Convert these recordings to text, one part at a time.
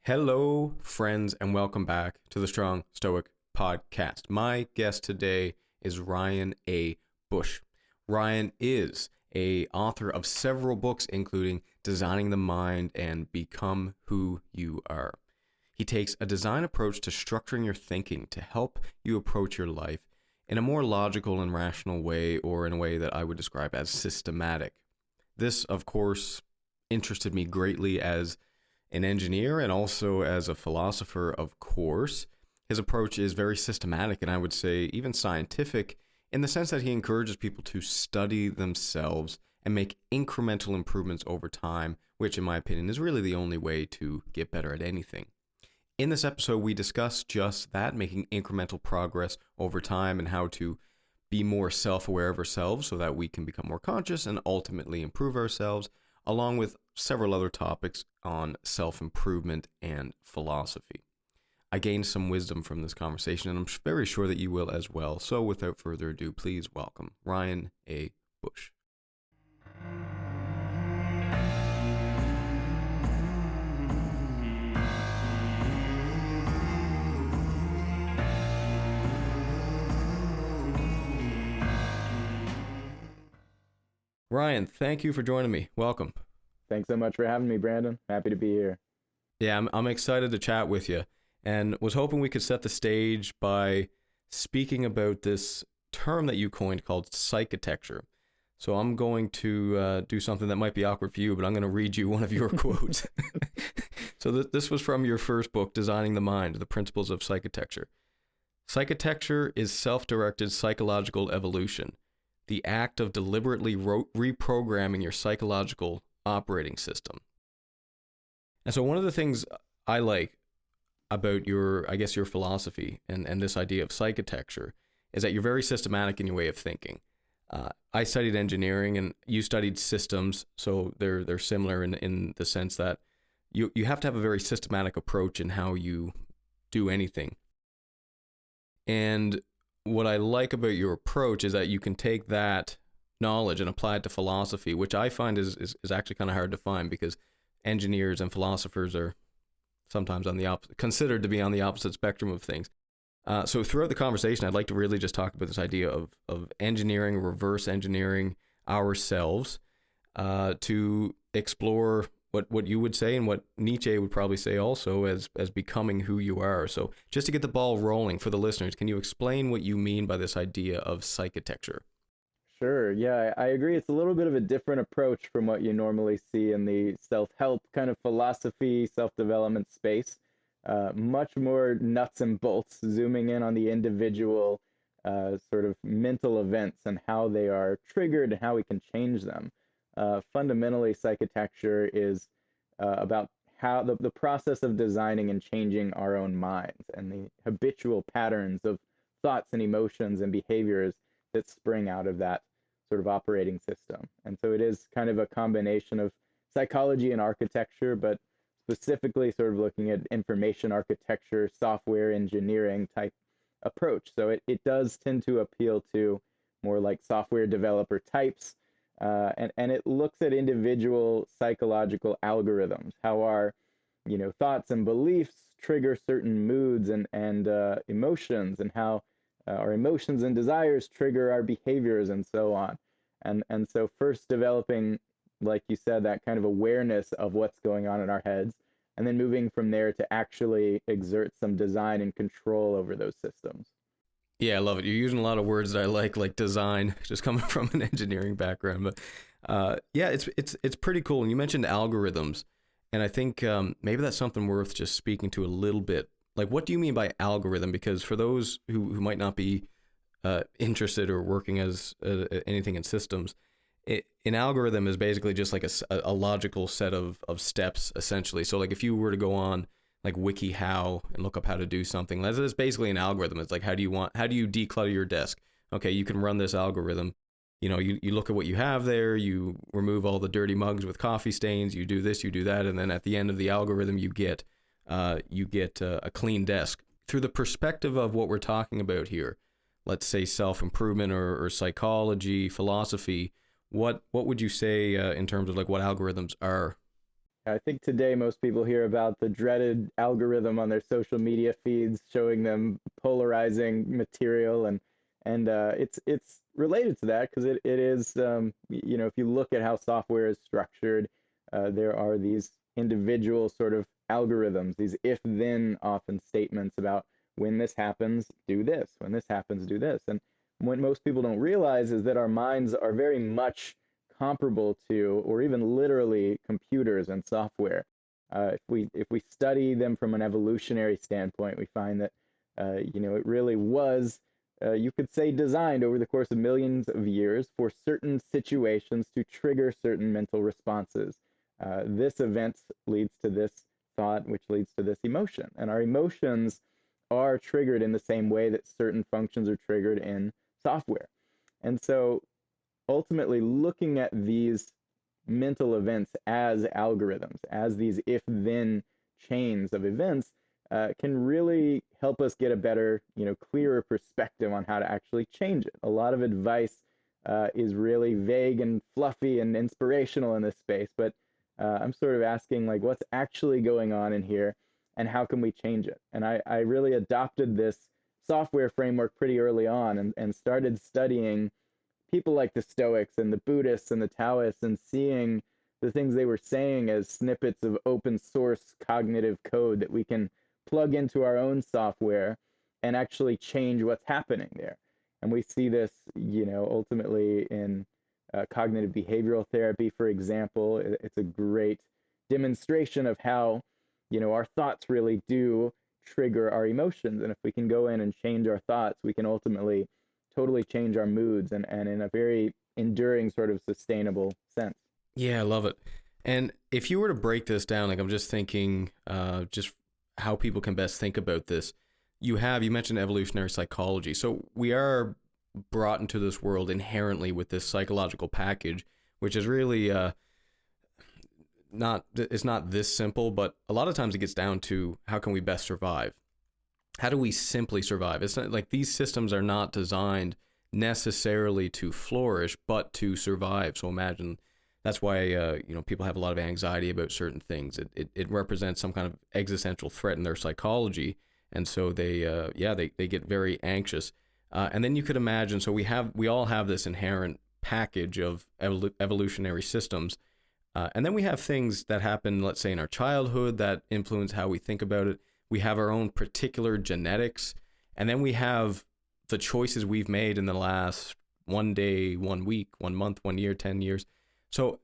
Hello, friends, and welcome back to the Strong Stoic podcast. My guest today is Ryan A. Bush. Ryan is a author of several books, including Designing the Mind and Become Who You Are. He takes a design approach to structuring your thinking to help you approach your life in a more logical and rational way, or in a way that I would describe as systematic. This, of course, interested me greatly as an engineer and also as a philosopher, of course. His approach is very systematic and I would say even scientific, in the sense that he encourages people to study themselves and make incremental improvements over time, which in my opinion is really the only way to get better at anything. In this episode, we discuss just that, making incremental progress over time and how to be more self-aware of ourselves so that we can become more conscious and ultimately improve ourselves, along with several other topics on self-improvement and philosophy. I gained some wisdom from this conversation, and I'm very sure that you will as well. So without further ado, please welcome Ryan A. Bush. Ryan, thank you for joining me. Welcome. Thanks so much for having me, Brandon. Happy to be here. Yeah, I'm excited to chat with you, and was hoping we could set the stage by speaking about this term that you coined called psychitecture. So I'm going to do something that might be awkward for you, but I'm going to read you one of your quotes. So this was from your first book, Designing the Mind, The Principles of Psychotexture. Psychotecture is self-directed psychological evolution, the act of deliberately reprogramming your psychological operating system. And so one of the things I like about your philosophy and this idea of psychotecture is that you're very systematic in your way of thinking. I studied engineering and you studied systems, so they're similar in the sense that you have to have a very systematic approach in how you do anything. And what I like about your approach is that you can take that knowledge and apply it to philosophy, which I find is actually kind of hard to find, because engineers and philosophers are sometimes considered to be on the opposite spectrum of things. So throughout the conversation, I'd like to really just talk about this idea of engineering, reverse engineering ourselves to explore what you would say and what Nietzsche would probably say also as becoming who you are. So just to get the ball rolling for the listeners, can you explain what you mean by this idea of psychotecture? Sure. Yeah, I agree. It's a little bit of a different approach from what you normally see in the self-help kind of philosophy, self-development space. Much more nuts and bolts, zooming in on the individual sort of mental events and how they are triggered and how we can change them. Fundamentally, psychotecture is about how the process of designing and changing our own minds and the habitual patterns of thoughts and emotions and behaviors that spring out of that sort of operating system. And so it is kind of a combination of psychology and architecture, but specifically sort of looking at information architecture, software engineering type approach. So it does tend to appeal to more like software developer types, and it looks at individual psychological algorithms, how our thoughts and beliefs trigger certain moods and emotions, and how our emotions and desires trigger our behaviors and so on. And so first developing, like you said, that kind of awareness of what's going on in our heads, and then moving from there to actually exert some design and control over those systems. Yeah, I love it. You're using a lot of words that I like design, just coming from an engineering background. But yeah, it's pretty cool. And you mentioned algorithms, and I think maybe that's something worth just speaking to a little bit. Like, what do you mean by algorithm? Because for those who might not be interested or working as anything in systems, an algorithm is basically just like a logical set of steps, essentially. So like if you were to go on like WikiHow and look up how to do something, that's basically an algorithm. It's like, how do you declutter your desk? Okay, you can run this algorithm. You look at what you have there, you remove all the dirty mugs with coffee stains, you do this, you do that, and then at the end of the algorithm you get a clean desk. Through the perspective of what we're talking about here, let's say self-improvement or psychology, philosophy, what would you say in terms of like what algorithms are? I think today most people hear about the dreaded algorithm on their social media feeds showing them polarizing material, and it's related to that because it is if you look at how software is structured, there are these individual sort of algorithms, these if then often statements about when this happens, do this, when this happens, do this. And what most people don't realize is that our minds are very much comparable to, or even literally, computers and software. If we study them from an evolutionary standpoint, we find that it really was, you could say, designed over the course of millions of years for certain situations to trigger certain mental responses. This event leads to this thought, which leads to this emotion, and our emotions are triggered in the same way that certain functions are triggered in software. And so ultimately looking at these mental events as algorithms, as these if then chains of events, can really help us get a better, clearer perspective on how to actually change it. A lot of advice is really vague and fluffy and inspirational in this space, but I'm sort of asking, like, what's actually going on in here and how can we change it? And I really adopted this software framework pretty early on, and started studying people like the Stoics and the Buddhists and the Taoists, and seeing the things they were saying as snippets of open source cognitive code that we can plug into our own software and actually change what's happening there. And we see this, ultimately in cognitive behavioral therapy, for example. It's a great demonstration of how, our thoughts really do trigger our emotions. And if we can go in and change our thoughts, we can ultimately totally change our moods, and in a very enduring, sort of sustainable sense. Yeah, I love it. And if you were to break this down, like I'm just thinking, just how people can best think about this. You mentioned evolutionary psychology. So we are brought into this world inherently with this psychological package, which is really it's not this simple, but a lot of times it gets down to how can we best survive? How do we simply survive? It's not like these systems are not designed necessarily to flourish, but to survive. So imagine that's why people have a lot of anxiety about certain things. It represents some kind of existential threat in their psychology, and so they get very anxious. And then you could imagine. So we all have this inherent package of evolutionary systems. And then we have things that happen, let's say, in our childhood that influence how we think about it. We have our own particular genetics. And then we have the choices we've made in the last 1 day, 1 week, 1 month, 1 year, 10 years. So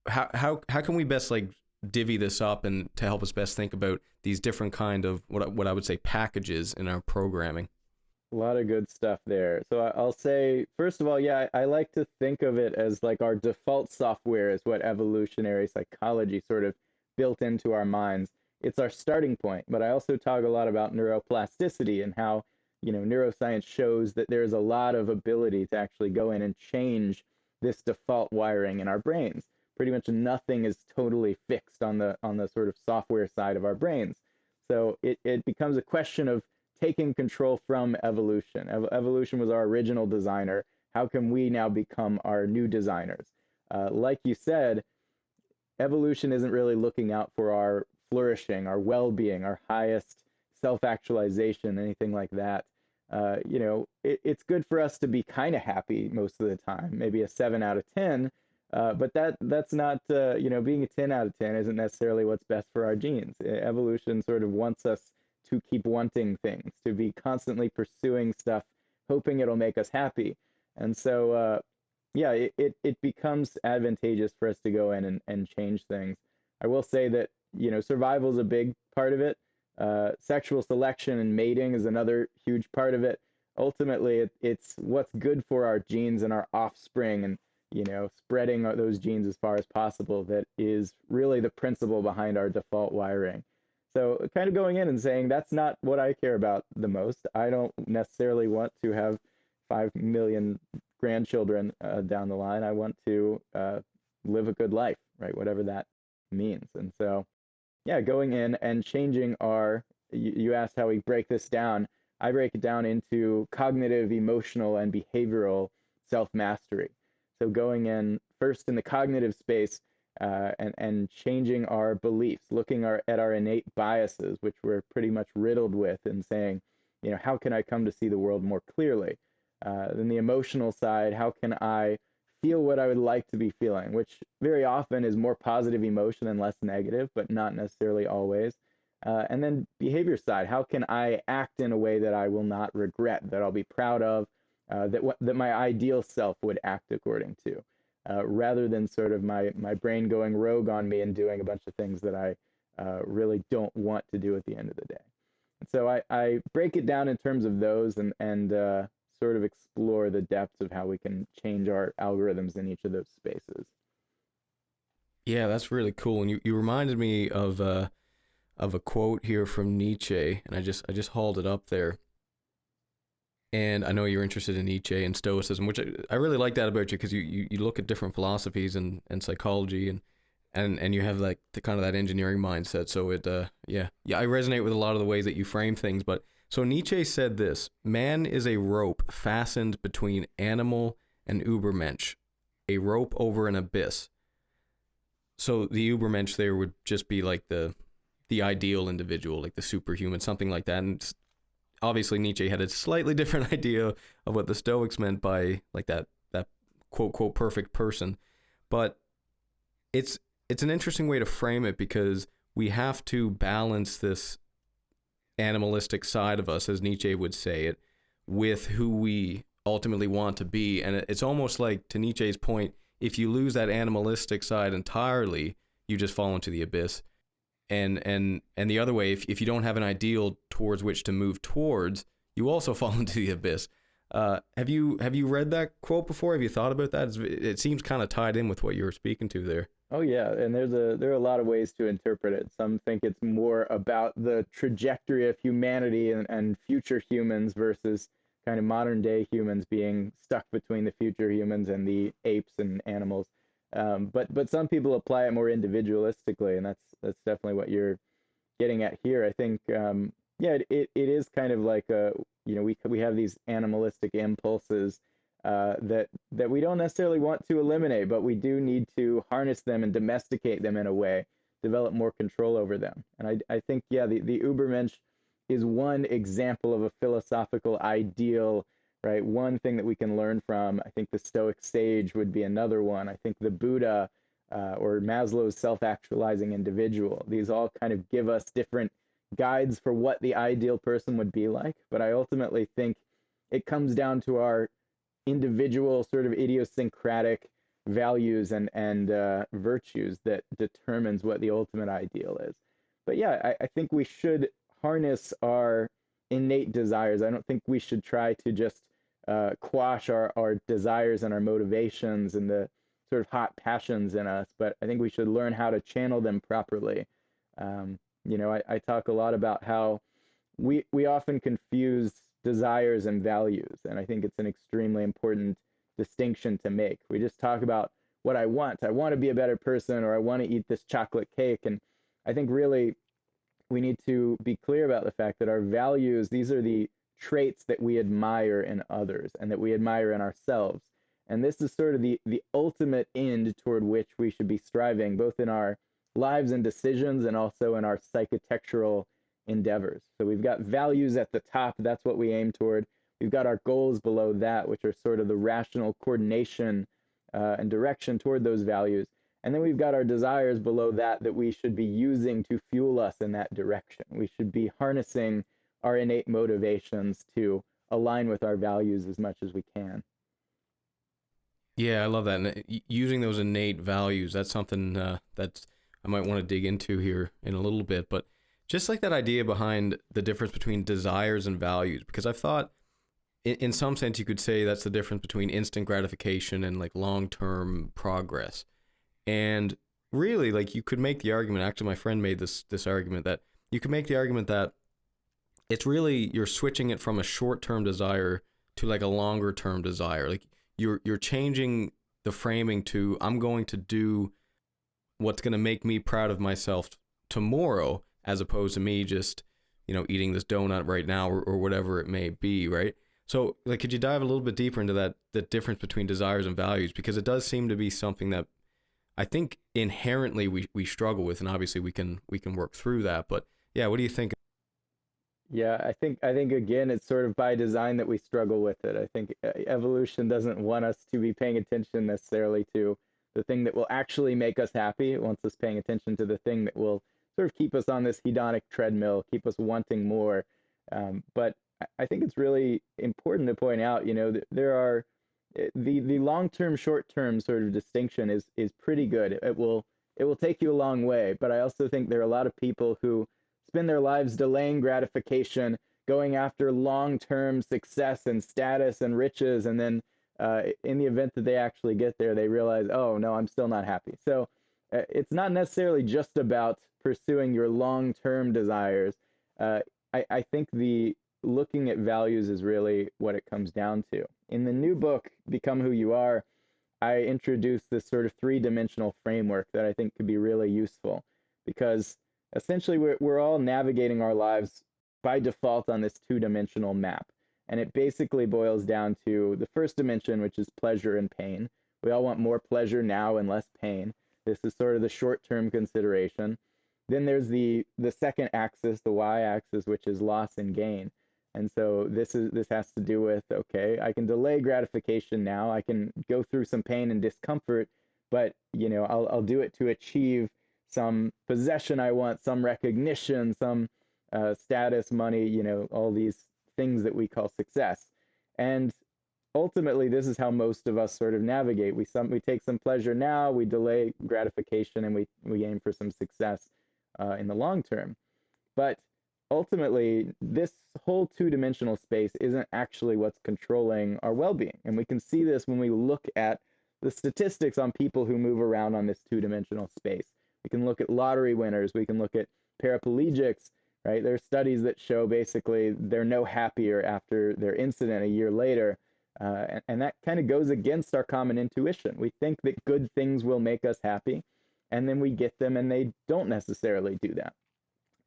how can we best like divvy this up and to help us best think about these different kind of what I would say packages in our programming? A lot of good stuff there. So I'll say, first of all, yeah, I like to think of it as like our default software is what evolutionary psychology sort of built into our minds. It's our starting point. But I also talk a lot about neuroplasticity and how, neuroscience shows that there's a lot of ability to actually go in and change this default wiring in our brains. Pretty much nothing is totally fixed on the sort of software side of our brains. So it becomes a question of taking control from evolution. Evolution was our original designer. How can we now become our new designers? Like you said, evolution isn't really looking out for our flourishing, our well-being, our highest self-actualization, anything like that. It's good for us to be kind of happy most of the time, maybe a 7 out of 10. But that's not, being a 10 out of 10 isn't necessarily what's best for our genes. Evolution sort of wants us to keep wanting things, to be constantly pursuing stuff, hoping it'll make us happy. And so, yeah, it becomes advantageous for us to go in and change things. I will say that, survival is a big part of it. Sexual selection and mating is another huge part of it. Ultimately, it's what's good for our genes and our offspring, and spreading those genes as far as possible, that is really the principle behind our default wiring. So kind of going in and saying, that's not what I care about the most. I don't necessarily want to have 5 million grandchildren down the line. I want to live a good life, right? Whatever that means. And so, yeah, going in and changing you asked how we break this down. I break it down into cognitive, emotional, and behavioral self-mastery. So going in first in the cognitive space, and changing our beliefs, looking at our innate biases, which we're pretty much riddled with, and saying, how can I come to see the world more clearly? Then the emotional side, how can I feel what I would like to be feeling, which very often is more positive emotion and less negative, but not necessarily always. And then behavior side, how can I act in a way that I will not regret, that I'll be proud of, that my ideal self would act according to, rather than sort of my brain going rogue on me and doing a bunch of things that I really don't want to do at the end of the day. And so I break it down in terms of those, and sort of explore the depths of how we can change our algorithms in each of those spaces. Yeah, that's really cool. And you reminded me of a quote here from Nietzsche, and I just hauled it up there. And I know you're interested in Nietzsche and Stoicism, which I really like that about you, because you look at different philosophies and psychology, and you have like the kind of that engineering mindset. So yeah, I resonate with a lot of the ways that you frame things. But so Nietzsche said this: man is a rope fastened between animal and Übermensch, a rope over an abyss. So the Übermensch there would just be like the ideal individual, like the superhuman, something like that. And obviously Nietzsche had a slightly different idea of what the Stoics meant by like that quote quote perfect person. But it's an interesting way to frame it, because we have to balance this animalistic side of us, as Nietzsche would say it, with who we ultimately want to be. And it's almost like, to Nietzsche's point, if you lose that animalistic side entirely, you just fall into the abyss. And the other way, if you don't have an ideal towards which to move towards, you also fall into the abyss. Have you read that quote before? Have you thought about that? It seems kind of tied in with what you were speaking to there. Oh yeah, and there are a lot of ways to interpret it. Some think it's more about the trajectory of humanity and future humans versus kind of modern day humans being stuck between the future humans and the apes and animals. But some people apply it more individualistically, and that's definitely what you're getting at here. I think yeah, it is kind of like we have these animalistic impulses that we don't necessarily want to eliminate, but we do need to harness them and domesticate them in a way, develop more control over them. And I think, yeah, the Übermensch is one example of a philosophical ideal, right? One thing that we can learn from. I think the Stoic sage would be another one. I think the Buddha, or Maslow's self-actualizing individual. These all kind of give us different guides for what the ideal person would be like. But I ultimately think it comes down to our individual sort of idiosyncratic values and virtues that determines what the ultimate ideal is. But yeah, I think we should harness our innate desires. I don't think we should try to just quash our desires and our motivations and the sort of hot passions in us, but I think we should learn how to channel them properly. I talk a lot about how we often confuse desires and values, and I think it's an extremely important distinction to make. We just talk about what I want. I want to be a better person, or I want to eat this chocolate cake, and I think really we need to be clear about the fact that our values, these are the traits that we admire in others and that we admire in ourselves. And this is sort of the ultimate end toward which we should be striving, both in our lives and decisions and also in our psychotectural endeavors. So we've got values at the top, that's what we aim toward. We've got our goals below that, which are sort of the rational coordination and direction toward those values. And then we've got our desires below that we should be using to fuel us in that direction. We should be harnessing our innate motivations to align with our values as much as we can. Yeah, I love that. And using those innate values, that's something that's I might want to dig into here in a little bit. But just like that idea behind the difference between desires and values, because I've thought in some sense you could say that's the difference between instant gratification and like long-term progress. And really, like, you could make the argument, actually my friend made this argument, that you could make the argument that it's really, you're switching it from a short-term desire to like a longer-term desire. Like you're changing the framing to, I'm going to do what's going to make me proud of myself tomorrow, as opposed to me just, eating this donut right now, or whatever it may be, right? So like, could you dive a little bit deeper into that, the difference between desires and values? Because it does seem to be something that I think inherently we struggle with, and obviously we can work through that. But yeah, what do you think? Yeah, I think again, it's sort of by design that we struggle with it. I think evolution doesn't want us to be paying attention necessarily to the thing that will actually make us happy. It wants us paying attention to the thing that will sort of keep us on this hedonic treadmill, keep us wanting more. But I think it's really important to point out, that there are the long-term, short-term sort of distinction is pretty good. It will take you a long way, but I also think there are a lot of people who spend their lives delaying gratification, going after long-term success and status and riches, and then in the event that they actually get there, they realize, oh no, I'm still not happy. So it's not necessarily just about pursuing your long-term desires. I think the looking at values is really what it comes down to. In the new book, Become Who You Are, I introduce this sort of three-dimensional framework that I think could be really useful, because essentially we're all navigating our lives by default on this two-dimensional map. And it basically boils down to the first dimension, which is pleasure and pain. We all want more pleasure now and less pain. This is sort of the short-term consideration. Then there's the second axis, the y-axis, which is loss and gain. And so this has to do with, okay, I can delay gratification now. I can go through some pain and discomfort, but I'll do it to achieve some possession I want, some recognition, some status, money, all these things that we call success. And ultimately, this is how most of us sort of navigate. We take some pleasure now, we delay gratification, and we aim for some success in the long term. But ultimately, this whole two-dimensional space isn't actually what's controlling our well-being. And we can see this when we look at the statistics on people who move around on this two-dimensional space. We can look at lottery winners. We can look at paraplegics, right? There are studies that show basically they're no happier after their incident a year later. And that kind of goes against our common intuition. We think that good things will make us happy, and then we get them and they don't necessarily do that.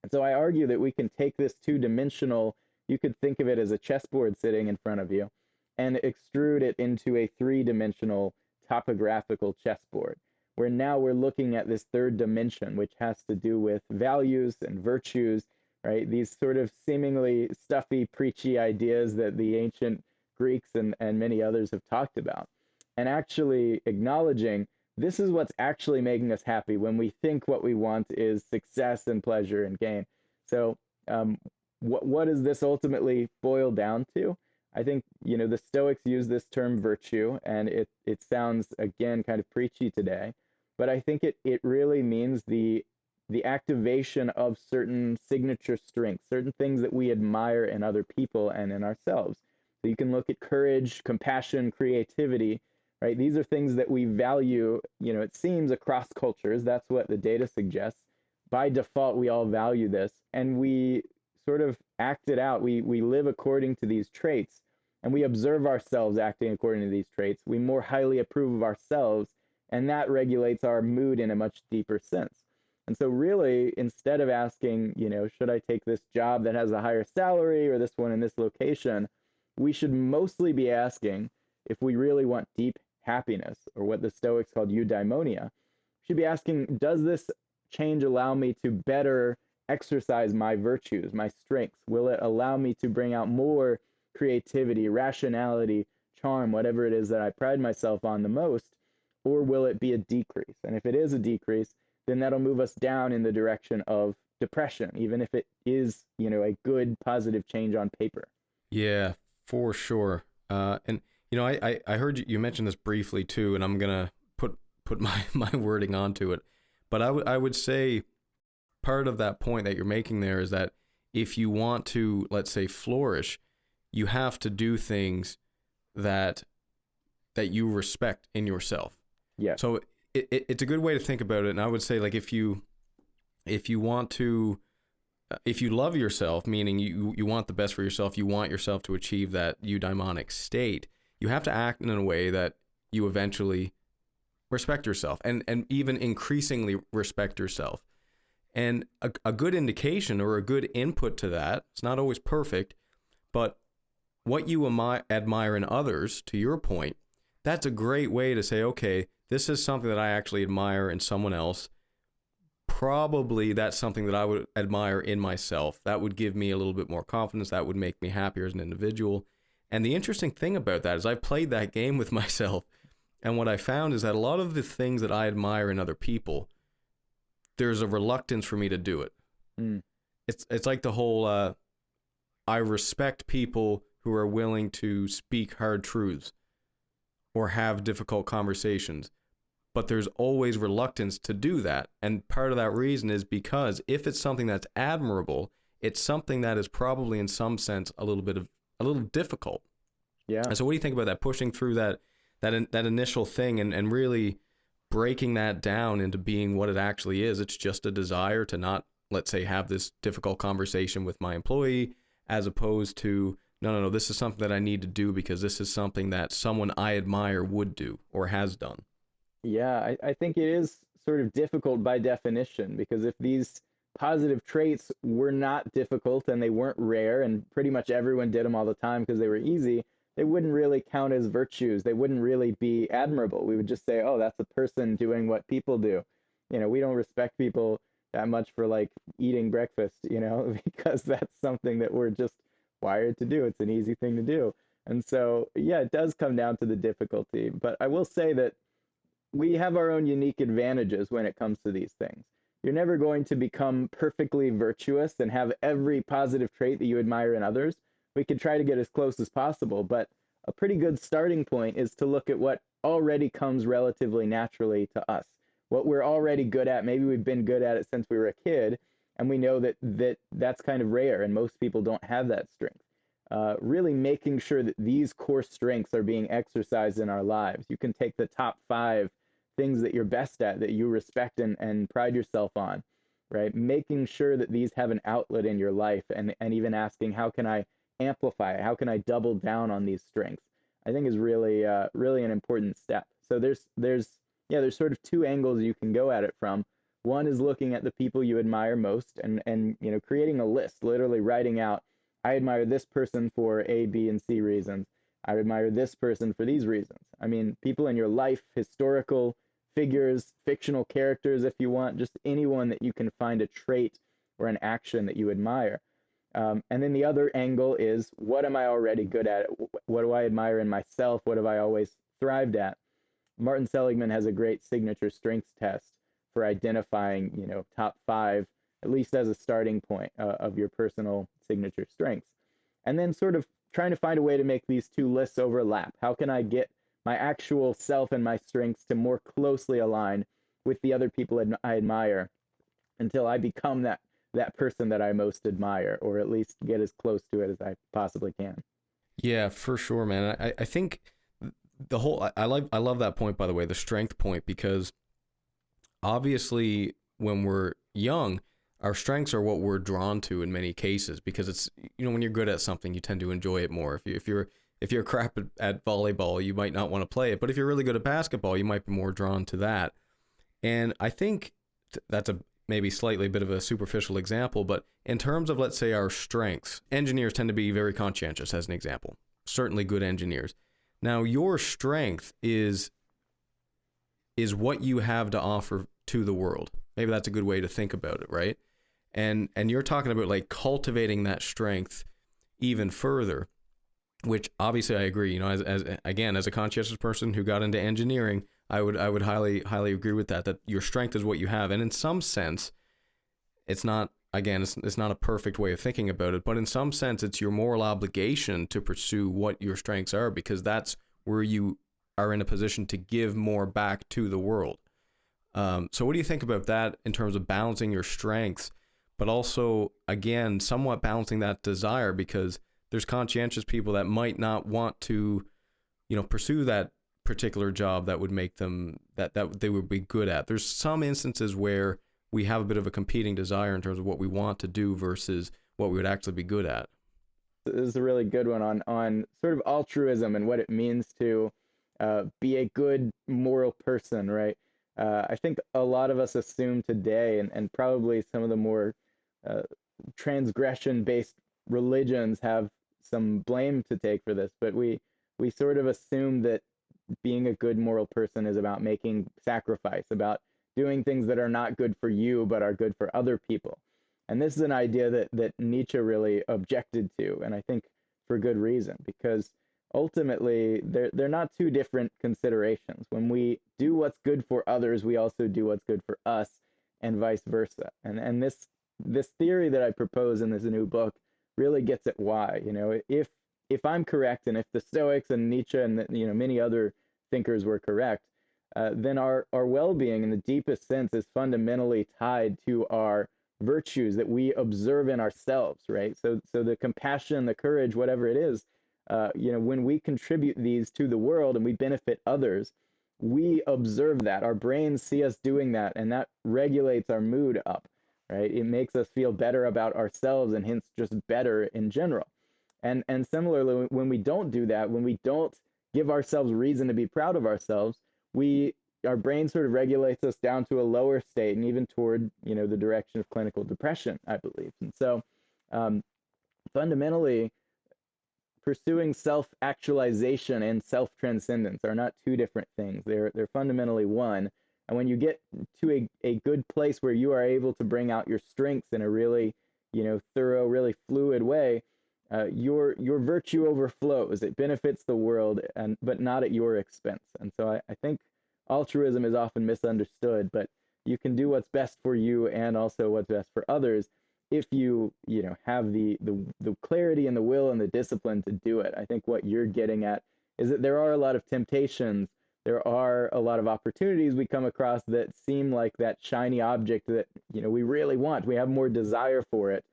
And so I argue that we can take this two-dimensional, you could think of it as a chessboard sitting in front of you, and extrude it into a three-dimensional topographical chessboard, where now we're looking at this third dimension, which has to do with values and virtues, right? These sort of seemingly stuffy, preachy ideas that the ancient Greeks and many others have talked about, and actually acknowledging this is what's actually making us happy when we think what we want is success and pleasure and gain. So what does this ultimately boil down to? I think, the Stoics use this term virtue, and it sounds, again, kind of preachy today, but I think it really means the activation of certain signature strengths, certain things that we admire in other people and in ourselves. So you can look at courage, compassion, creativity, right? These are things that we value, it seems across cultures. That's what the data suggests. By default, we all value this, and we sort of act it out. We live according to these traits, and we observe ourselves acting according to these traits. We more highly approve of ourselves, and that regulates our mood in a much deeper sense. And so really, instead of asking, should I take this job that has a higher salary or this one in this location, we should mostly be asking, if we really want deep happiness, or what the Stoics called eudaimonia, we should be asking, does this change allow me to better exercise my virtues, my strengths? Will it allow me to bring out more creativity, rationality, charm, whatever it is that I pride myself on the most? Or will it be a decrease? And if it is a decrease, then that'll move us down in the direction of depression, even if it is, a good, positive change on paper. Yeah, for sure. And I heard you mention this briefly too, and I'm gonna put my wording onto it. But I would say part of that point that you're making there is that if you want to, let's say, flourish, you have to do things that you respect in yourself. Yeah. So it's a good way to think about it. And I would say, like, if you want to, if you love yourself, meaning you want the best for yourself, you want yourself to achieve that eudaimonic state, you have to act in a way that you eventually respect yourself and even increasingly respect yourself. And a good indication or a good input to that, it's not always perfect, but what you admire in others, to your point, that's a great way to say, okay, this is something that I actually admire in someone else. Probably that's something that I would admire in myself. That would give me a little bit more confidence. That would make me happier as an individual. And the interesting thing about that is I played that game with myself. And what I found is that a lot of the things that I admire in other people, there's a reluctance for me to do it. Mm. It's like the whole, I respect people who are willing to speak hard truths or have difficult conversations. But there's always reluctance to do that. And part of that reason is because if it's something that's admirable, it's something that is probably in some sense a little difficult. Yeah. And so what do you think about that, pushing through that initial thing and really breaking that down into being what it actually is? It's just a desire to not, let's say, have this difficult conversation with my employee, as opposed to, no, this is something that I need to do because this is something that someone I admire would do or has done. Yeah, I think it is sort of difficult by definition, because if these positive traits were not difficult and they weren't rare and pretty much everyone did them all the time because they were easy, they wouldn't really count as virtues. They wouldn't really be admirable. We would just say, oh, that's a person doing what people do. We don't respect people that much for like eating breakfast, because that's something that we're just wired to do. It's an easy thing to do. And so, yeah, it does come down to the difficulty. But I will say that we have our own unique advantages when it comes to these things. You're never going to become perfectly virtuous and have every positive trait that you admire in others. We could try to get as close as possible, but a pretty good starting point is to look at what already comes relatively naturally to us, what we're already good at. Maybe we've been good at it since we were a kid, and we know that's kind of rare, and most people don't have that strength. Really making sure that these core strengths are being exercised in our lives. You can take the top 5 things that you're best at, that you respect and pride yourself on, right? Making sure that these have an outlet in your life, and even asking, how can I amplify it? How can I double down on these strengths? I think is really really an important step. So there's sort of 2 angles you can go at it from. One is looking at the people you admire most and creating a list, literally writing out, I admire this person for A, B, and C reasons. I admire this person for these reasons. I mean, people in your life, historical figures, fictional characters, if you want, just anyone that you can find a trait or an action that you admire. And then the other angle is, what am I already good at? What do I admire in myself? What have I always thrived at? Martin Seligman has a great signature strengths test for identifying, top 5, at least as a starting point of your personal signature strengths. And then sort of trying to find a way to make these 2 lists overlap. How can I get my actual self and my strengths to more closely align with the other people I admire, until I become that person that I most admire, or at least get as close to it as I possibly can. Yeah, for sure, man. I think the whole, I love that point, by the way, the strength point, because obviously when we're young, our strengths are what we're drawn to in many cases, because it's, when you're good at something, you tend to enjoy it more. If you're crap at volleyball, you might not want to play it, but if you're really good at basketball, you might be more drawn to that. And I think that's a maybe slightly bit of a superficial example, but in terms of, let's say, our strengths, engineers tend to be very conscientious, as an example. Certainly good engineers. Now, your strength is what you have to offer to the world. Maybe that's a good way to think about it, right? And you're talking about like cultivating that strength even further, which obviously I agree. As a conscientious person who got into engineering, I would highly agree with that your strength is what you have. And in some sense, it's not a perfect way of thinking about it, but in some sense, it's your moral obligation to pursue what your strengths are, because that's where you are in a position to give more back to the world. So what do you think about that in terms of balancing your strengths, but also, again, somewhat balancing that desire, because there's conscientious people that might not want to, pursue that particular job that would make them, that they would be good at. There's some instances where we have a bit of a competing desire in terms of what we want to do versus what we would actually be good at. This is a really good one on sort of altruism and what it means to be a good moral person, right? I think a lot of us assume today, and probably some of the more transgression-based religions have some blame to take for this, but we sort of assume that being a good moral person is about making sacrifice, about doing things that are not good for you but are good for other people. And this is an idea that Nietzsche really objected to, and I think for good reason, because ultimately they're not two different considerations. When we do what's good for others, we also do what's good for us, and vice versa. And this theory that I propose in this new book really gets at why. If I'm correct, and if the Stoics and Nietzsche and many other thinkers were correct, then our well-being in the deepest sense is fundamentally tied to our virtues that we observe in ourselves, right? So the compassion, the courage, whatever it is, when we contribute these to the world and we benefit others, we observe that. Our brains see us doing that, and that regulates our mood up, right? It makes us feel better about ourselves, and hence just better in general. And similarly, when we don't do that, when we don't give ourselves reason to be proud of ourselves, our brain sort of regulates us down to a lower state, and even toward the direction of clinical depression, I believe. And so fundamentally, pursuing self-actualization and self-transcendence are not two different things. They're fundamentally one. And when you get to a good place where you are able to bring out your strengths in a really thorough, really fluid way, your virtue overflows. It benefits the world, but not at your expense. And so I think altruism is often misunderstood, but you can do what's best for you and also what's best for others if you have the clarity and the will and the discipline to do it. I think what you're getting at is that there are a lot of temptations. There are a lot of opportunities we come across that seem like that shiny object that we really want. We have more desire for it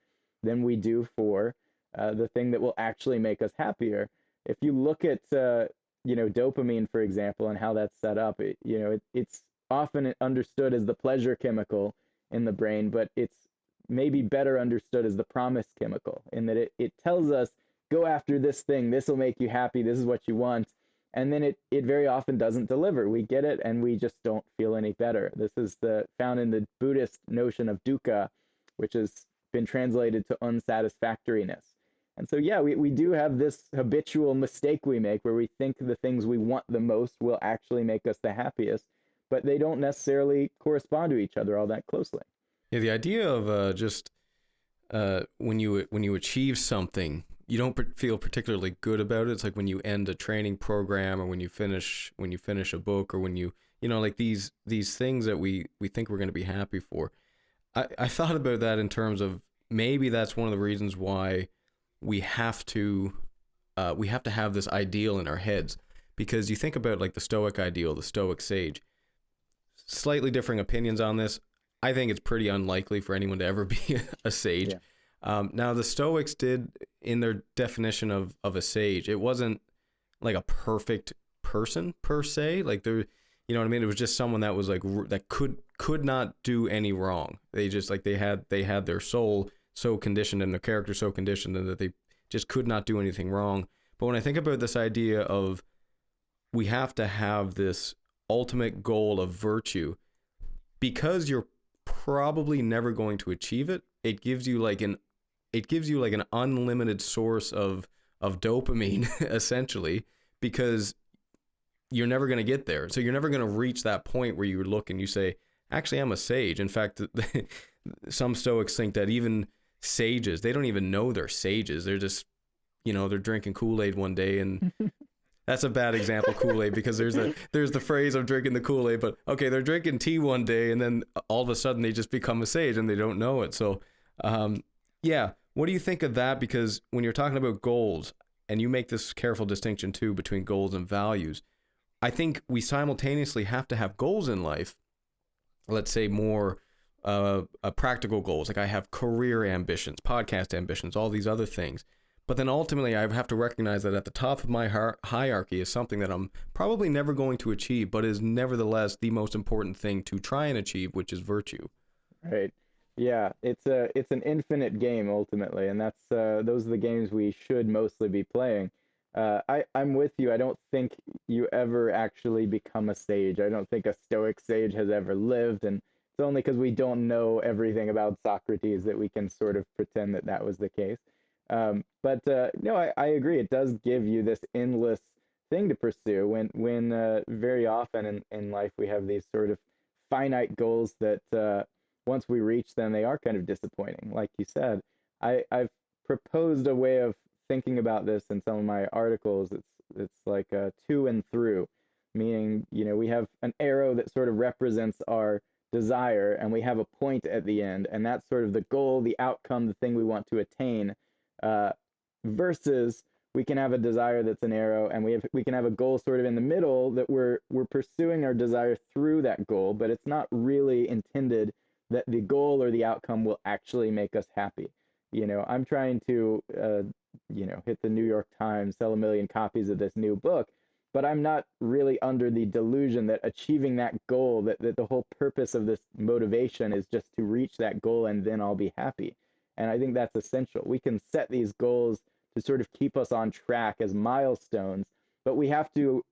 than we do for the thing that will actually make us happier. If you look at dopamine, for example, and how that's set up, it's often understood as the pleasure chemical in the brain, but it's maybe better understood as the promise chemical, in that it tells us, go after this thing, this will make you happy, this is what you want, and then it very often doesn't deliver. We get it and we just don't feel any better. This is found in the Buddhist notion of dukkha, which has been translated to unsatisfactoriness. And so we do have this habitual mistake we make where we think the things we want the most will actually make us the happiest, but they don't necessarily correspond to each other all that closely. Yeah, the idea of just when you achieve something, you don't feel particularly good about it. It's like when you end a training program, or when you finish a book, or when like these things that we think we're going to be happy for. I thought about that in terms of maybe that's one of the reasons why we have to have this ideal in our heads, because you think about like the Stoic ideal, the Stoic sage. Slightly differing opinions on this. I think it's pretty unlikely for anyone to ever be a sage. Yeah. Now, the Stoics did, in their definition of a sage, it wasn't like a perfect person per se. Like there, you know what I mean? It was just someone that was like that could not do any wrong. They just like they had their soul so conditioned and their character so conditioned that they just could not do anything wrong. But when I think about this idea of we have to have this ultimate goal of virtue, because you're probably never going to achieve it, it gives you like an unlimited source of dopamine essentially, because you're never going to get there. So you're never going to reach that point where you look and you say, actually, I'm a sage. In fact, some Stoics think that even sages, they don't even know they're sages. They're just, they're drinking Kool-Aid one day, and that's a bad example, Kool-Aid, because there's the phrase of drinking the Kool-Aid, but okay, they're drinking tea one day and then all of a sudden they just become a sage and they don't know it. So, what do you think of that? Because when you're talking about goals, and you make this careful distinction too between goals and values, I think we simultaneously have to have goals in life. Let's say more practical goals. Like I have career ambitions, podcast ambitions, all these other things. But then ultimately, I have to recognize that at the top of my hierarchy is something that I'm probably never going to achieve, but is nevertheless the most important thing to try and achieve, which is virtue. Right. Yeah, it's an infinite game ultimately, and that's those are the games we should mostly be playing. I'm with you. I don't think you ever actually become a sage. I don't think a Stoic sage has ever lived, and it's only because we don't know everything about Socrates that we can sort of pretend that was the case. But no, I agree. It does give you this endless thing to pursue when very often in life we have these sort of finite goals that once we reach them, they are kind of disappointing. Like you said, I've proposed a way of thinking about this in some of my articles. It's like to and through, meaning, we have an arrow that sort of represents our desire, and we have a point at the end, and that's sort of the goal, the outcome, the thing we want to attain. Uh, Versus we can have a desire that's an arrow, and we can have a goal sort of in the middle that we're pursuing our desire through that goal, but it's not really intended that the goal or the outcome will actually make us happy. I'm trying to hit the New York Times, sell 1 million copies of this new book, but I'm not really under the delusion that achieving that goal, that the whole purpose of this motivation is just to reach that goal and then I'll be happy. And I think that's essential. We can set these goals to sort of keep us on track as milestones, but we have to,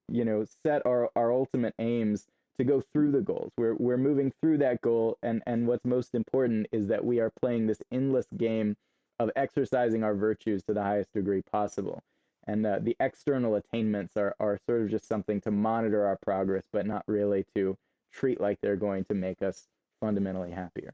set our ultimate aims to go through the goals. We're moving through that goal, and what's most important is that we are playing this endless game of exercising our virtues to the highest degree possible. And the external attainments are sort of just something to monitor our progress, but not really to treat like they're going to make us fundamentally happier.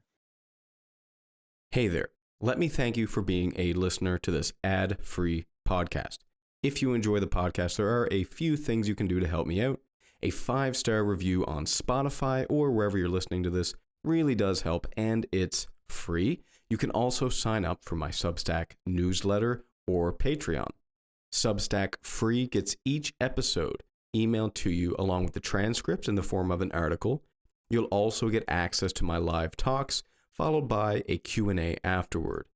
Hey there. Let me thank you for being a listener to this ad-free podcast. If you enjoy the podcast, there are a few things you can do to help me out. A 5-star review on Spotify or wherever you're listening to this really does help, and it's free. You can also sign up for my Substack newsletter or Patreon. Substack free gets each episode emailed to you along with the transcripts in the form of an article. You'll also get access to my live talks, followed by a Q&A afterward.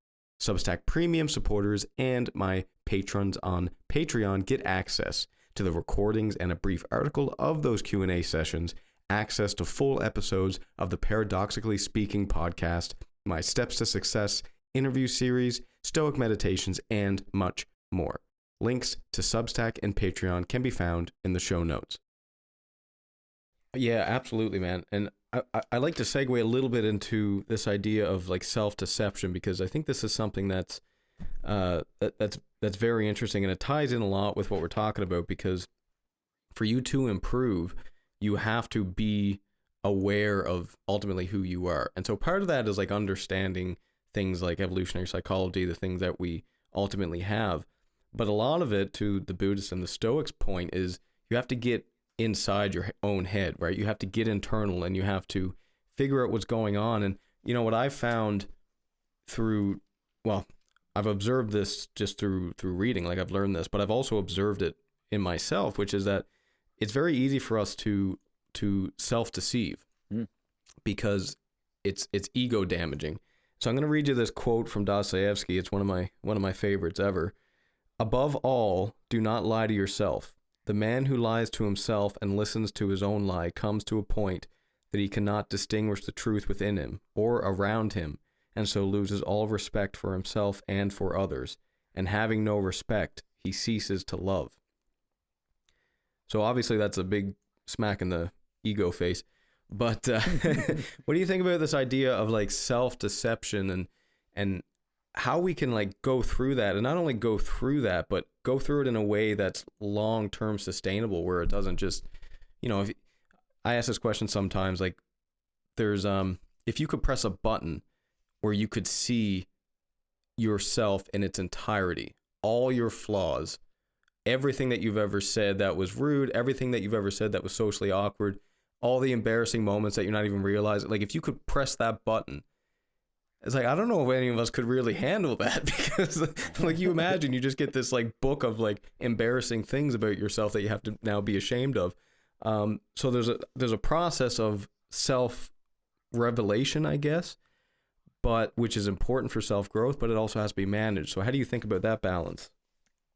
Substack Premium supporters and my patrons on Patreon get access to the recordings and a brief article of those Q&A sessions, access to full episodes of the Paradoxically Speaking podcast, my Steps to Success interview series, Stoic meditations, and much more. Links to Substack and Patreon can be found in the show notes. Yeah, absolutely, man. And I like to segue a little bit into this idea of like self-deception, because I think this is something that's very interesting, and it ties in a lot with what we're talking about, because for you to improve, you have to be aware of ultimately who you are. And so part of that is like understanding things like evolutionary psychology, the things that we ultimately have. But a lot of it, to the Buddhists and the Stoics' point, is you have to get inside your own head, right? You have to get internal, and you have to figure out what's going on. And what I've found I've observed this just through reading, like I've learned this, but I've also observed it in myself, which is that it's very easy for us to self-deceive because it's ego damaging. So I'm going to read you this quote from Dostoevsky. It's one of my favorites ever. "Above all, do not lie to yourself. The man who lies to himself and listens to his own lie comes to a point that he cannot distinguish the truth within him or around him, and so loses all respect for himself and for others. And having no respect, he ceases to love." So obviously that's a big smack in the ego face. But what do you think about this idea of like self-deception and how we can like go through that, and not only go through that, but go through it in a way that's long-term sustainable, where it doesn't just, if I ask this question sometimes, like there's, if you could press a button where you could see yourself in its entirety, all your flaws, everything that you've ever said that was rude, everything that you've ever said that was socially awkward, all the embarrassing moments that you're not even realizing, like if you could press that button, it's like, I don't know if any of us could really handle that, because like you imagine you just get this like book of like embarrassing things about yourself that you have to now be ashamed of. So there's a process of self-revelation, I guess, but which is important for self-growth, but it also has to be managed. So how do you think about that balance?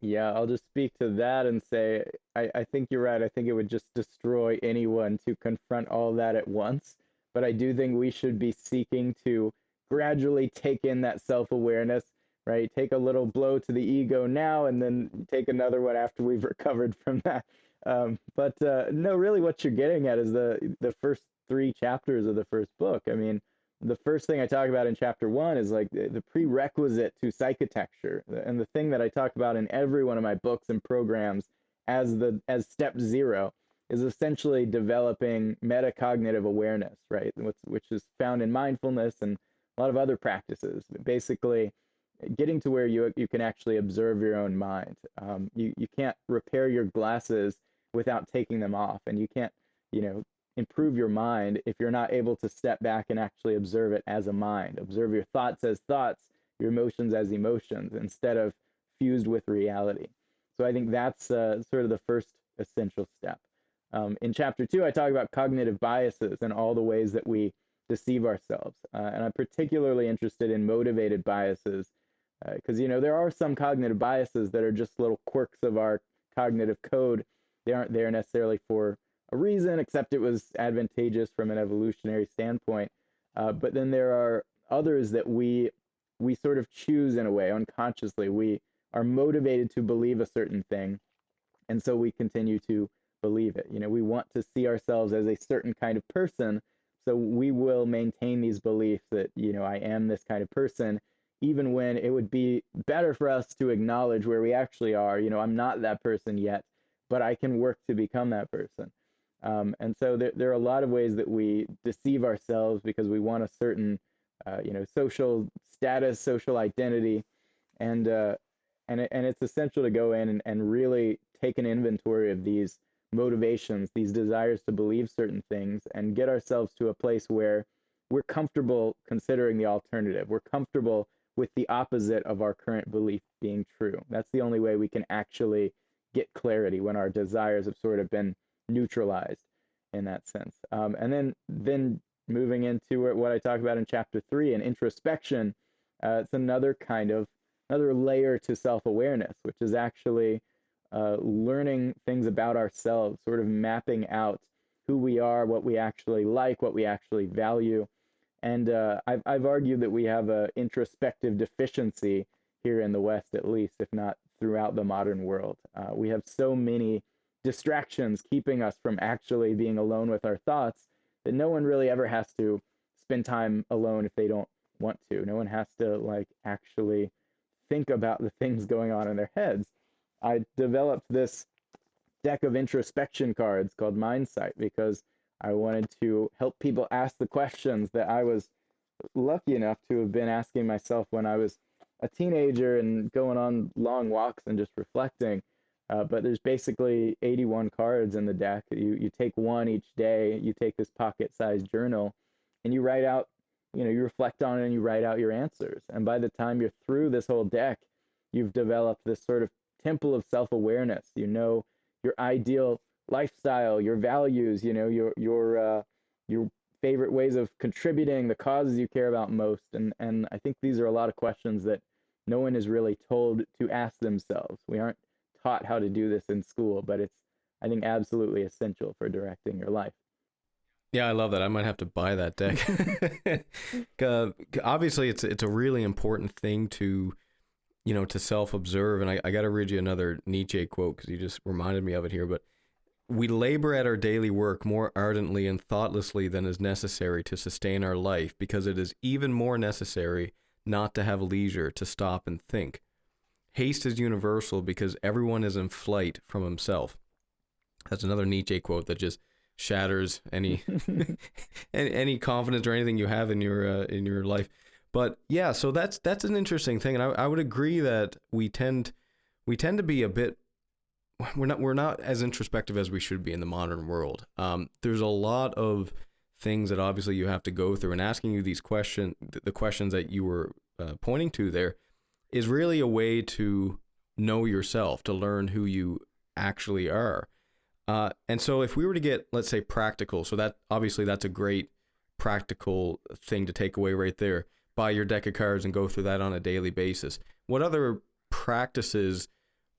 Yeah, I'll just speak to that and say, I think you're right. I think it would just destroy anyone to confront all that at once. But I do think we should be seeking to gradually take in that self-awareness, right? Take a little blow to the ego now, and then take another one after we've recovered from that. But no, really what you're getting at is the first 3 chapters of the first book. I mean, the first thing I talk about in chapter 1 is like the prerequisite to psychotecture. And the thing that I talk about in every one of my books and programs as step zero is essentially developing metacognitive awareness, right? Which is found in mindfulness and a lot of other practices. Basically, getting to where you can actually observe your own mind. You can't repair your glasses without taking them off, and you can't, improve your mind if you're not able to step back and actually observe it as a mind. Observe your thoughts as thoughts, your emotions as emotions, instead of fused with reality. So I think that's sort of the first essential step. In chapter 2, I talk about cognitive biases and all the ways that we deceive ourselves. And I'm particularly interested in motivated biases because, there are some cognitive biases that are just little quirks of our cognitive code. They aren't there necessarily for a reason, except it was advantageous from an evolutionary standpoint. But then there are others that we sort of choose in a way unconsciously. We are motivated to believe a certain thing, and so we continue to believe it. We want to see ourselves as a certain kind of person, so we will maintain these beliefs that, I am this kind of person, even when it would be better for us to acknowledge where we actually are. I'm not that person yet, but I can work to become that person. And so there are a lot of ways that we deceive ourselves because we want a certain, social status, social identity, and it's essential to go in and really take an inventory of these motivations, these desires to believe certain things, and get ourselves to a place where we're comfortable considering the alternative. We're comfortable with the opposite of our current belief being true. That's the only way we can actually get clarity, when our desires have sort of been neutralized in that sense. And then moving into what I talk about in chapter 3, in introspection, it's another layer to self-awareness, which is actually learning things about ourselves, sort of mapping out who we are, what we actually like, what we actually value. And I've argued that we have an introspective deficiency here in the West, at least, if not throughout the modern world. We have so many distractions keeping us from actually being alone with our thoughts that no one really ever has to spend time alone if they don't want to. No one has to actually think about the things going on in their heads. I developed this deck of introspection cards called Mindsight because I wanted to help people ask the questions that I was lucky enough to have been asking myself when I was a teenager and going on long walks and just reflecting. But there's basically 81 cards in the deck. You take one each day. You take this pocket-sized journal, and you write out, you reflect on it and you write out your answers. And by the time you're through this whole deck, you've developed this sort of temple of self-awareness. Your ideal lifestyle, your values, your favorite ways of contributing, the causes you care about most. And I think these are a lot of questions that no one is really told to ask themselves. We aren't taught how to do this in school, but it's, I think, absolutely essential for directing your life. Yeah, I love that. I might have to buy that deck. Obviously, it's a really important thing to, to self-observe. And I got to read you another Nietzsche quote because you just reminded me of it here. But we labor at our daily work more ardently and thoughtlessly than is necessary to sustain our life, because it is even more necessary not to have leisure to stop and think. Haste is universal because everyone is in flight from himself. That's another Nietzsche quote that just shatters any any confidence or anything you have in your life. But yeah, so that's an interesting thing, and I would agree that we tend to be a bit, we're not as introspective as we should be in the modern world. There's a lot of things that obviously you have to go through, and asking you these the questions that you were pointing to there is really a way to know yourself, to learn who you actually are. And so if we were to get, let's say, practical, so that obviously that's a great practical thing to take away right there. Buy your deck of cards and go through that on a daily basis. What other practices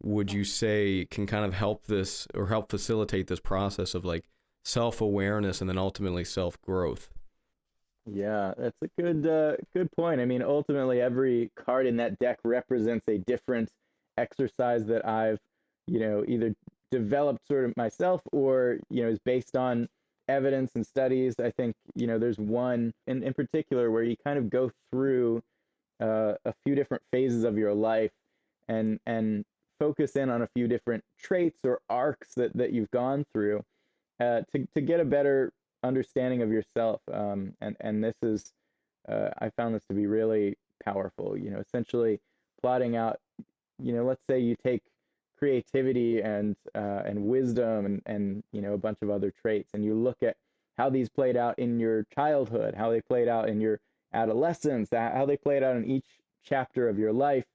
would you say can kind of help this or help facilitate this process of self-awareness and then ultimately self-growth? Yeah, that's a good point. I mean, ultimately, every card in that deck represents a different exercise that I've, either developed sort of myself or, is based on evidence and studies. I think, there's one in particular where you kind of go through a few different phases of your life and focus in on a few different traits or arcs that you've gone through to get a better understanding of yourself. And this is, I found this to be really powerful, essentially plotting out, let's say you take creativity and wisdom and a bunch of other traits, and you look at how these played out in your childhood, how they played out in your adolescence, how they played out in each chapter of your life.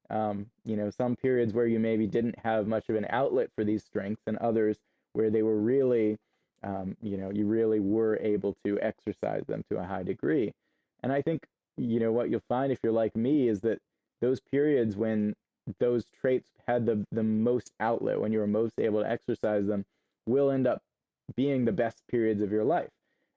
Some periods where you maybe didn't have much of an outlet for these strengths, and others where they were really, you really were able to exercise them to a high degree. And I think, what you'll find if you're like me is that those periods when those traits had the most outlet, when you were most able to exercise them, will end up being the best periods of your life.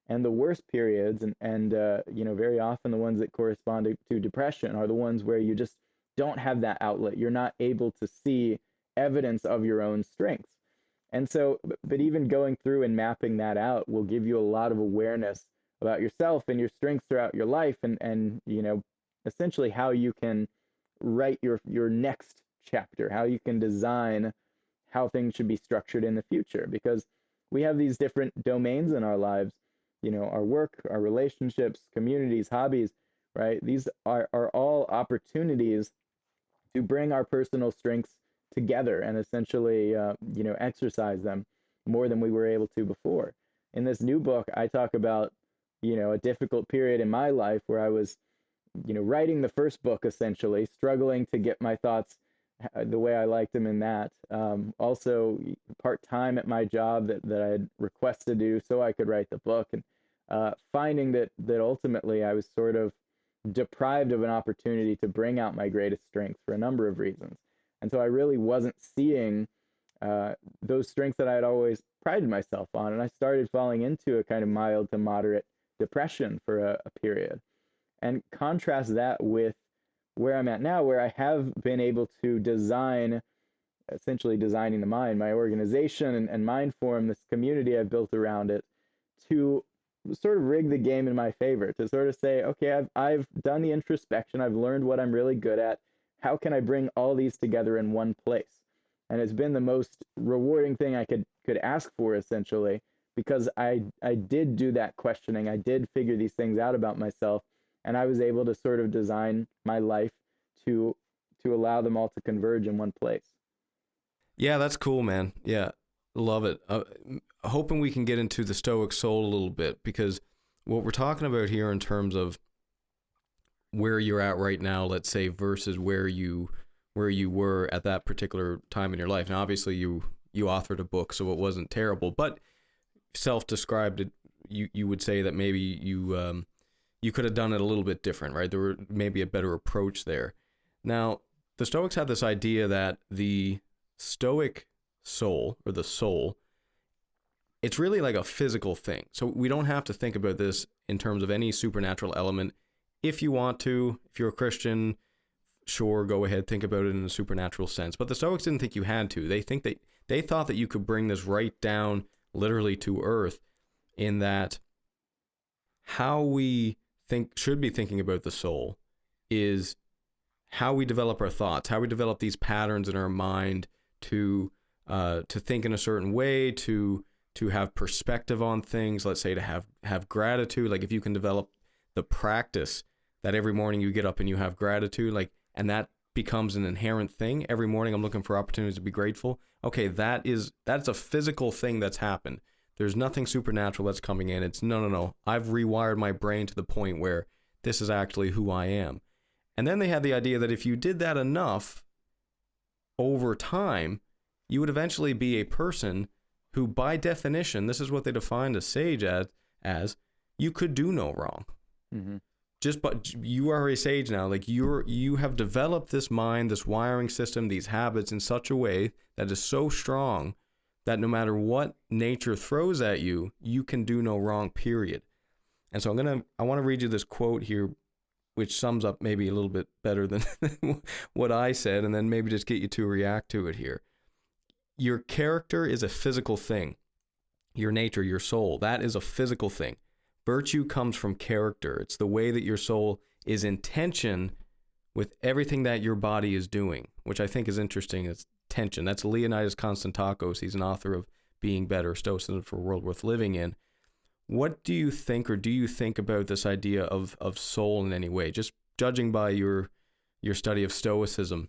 And the worst periods, and very often the ones that correspond to depression, are the ones where you just don't have that outlet. You're not able to see evidence of your own strengths. And so, but even going through and mapping that out will give you a lot of awareness about yourself and your strengths throughout your life, and essentially how you can write your next chapter, how you can design how things should be structured in the future. Because we have these different domains in our lives, our work, our relationships, communities, hobbies, right? These are all opportunities to bring our personal strengths together and essentially, exercise them more than we were able to before. In this new book, I talk about, a difficult period in my life where I was, writing the first book, essentially, struggling to get my thoughts the way I liked them in that. Also, part-time at my job that I had requested to do so I could write the book, and finding that ultimately I was sort of deprived of an opportunity to bring out my greatest strengths for a number of reasons. And so I really wasn't seeing those strengths that I had always prided myself on. And I started falling into a kind of mild to moderate depression for a period. And contrast that with where I'm at now, where I have been able to essentially designing the mind, my organization and Mindform, this community I've built around it, to sort of rig the game in my favor, to sort of say, okay, I've done the introspection, I've learned what I'm really good at. How can I bring all these together in one place? And it's been the most rewarding thing I could ask for, essentially, because I did do that questioning. I did figure these things out about myself, and I was able to sort of design my life to allow them all to converge in one place. Yeah, that's cool, man. Yeah, love it. Hoping we can get into the Stoic soul a little bit, because what we're talking about here in terms of where you're at right now, let's say, versus where you were at that particular time in your life. Now, obviously, you authored a book, so it wasn't terrible, but self-described it, you would say that maybe you could have done it a little bit different, right? There were maybe a better approach there. Now, the Stoics had this idea that the Stoic soul, or the soul, it's really like a physical thing. So we don't have to think about this in terms of any supernatural element. If you want to, if you're a Christian, sure, go ahead, think about it in a supernatural sense. But the Stoics didn't think you had to. They thought that you could bring this right down literally to earth, in that how we should be thinking about the soul is how we develop our thoughts, how we develop these patterns in our mind to think in a certain way, to have perspective on things, let's say to have gratitude. Like if you can develop the practice that every morning you get up and you have gratitude, like, and that becomes an inherent thing. Every morning I'm looking for opportunities to be grateful. Okay, that's a physical thing that's happened. There's nothing supernatural that's coming in. It's no. I've rewired my brain to the point where this is actually who I am. And then they had the idea that if you did that enough over time, you would eventually be a person who, by definition, this is what they defined a sage as you could do no wrong. Mm-hmm. But you are a sage now. Like you have developed this mind, this wiring system, these habits in such a way that is so strong that no matter what nature throws at you, you can do no wrong, period. And so I want to read you this quote here, which sums up maybe a little bit better than what I said, and then maybe just get you to react to it here. Your character is a physical thing. Your nature, your soul, that is a physical thing. Virtue comes from character. It's the way that your soul is in tension with everything that your body is doing. which I think is interesting. It's tension. That's Leonidas Konstantakos. He's an author of Being Better, Stoicism for a World Worth Living In. What do you think, or do you think about this idea of soul in any way? Just judging by your study of Stoicism,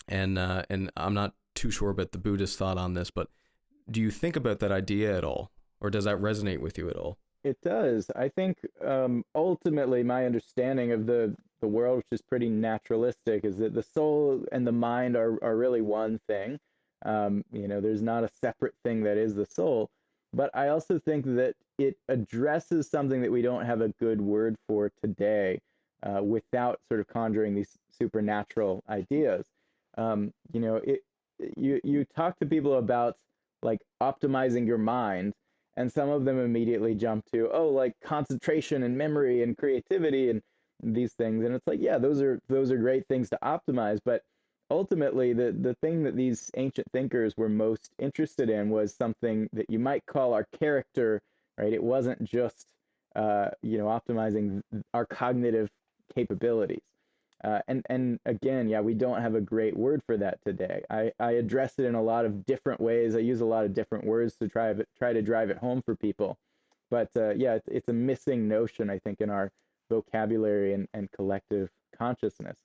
and I'm not too sure about the Buddhist thought on this, but do you think about that idea at all, or does that resonate with you at all? It does. I think ultimately my understanding of the world, which is pretty naturalistic, is that the soul and the mind are really one thing. There's not a separate thing that is the soul. But I also think that it addresses something that we don't have a good word for today, without sort of conjuring these supernatural ideas. You talk to people about like optimizing your mind, and some of them immediately jump to, oh, like concentration and memory and creativity and these things, and it's like, yeah, those are great things to optimize, but ultimately the thing that these ancient thinkers were most interested in was something that you might call our character, right? It wasn't just optimizing our cognitive capabilities. And again, yeah, we don't have a great word for that today. I address it in a lot of different ways. I use a lot of different words to try to drive it home for people. But yeah, it's a missing notion, I think, in our vocabulary and collective consciousness.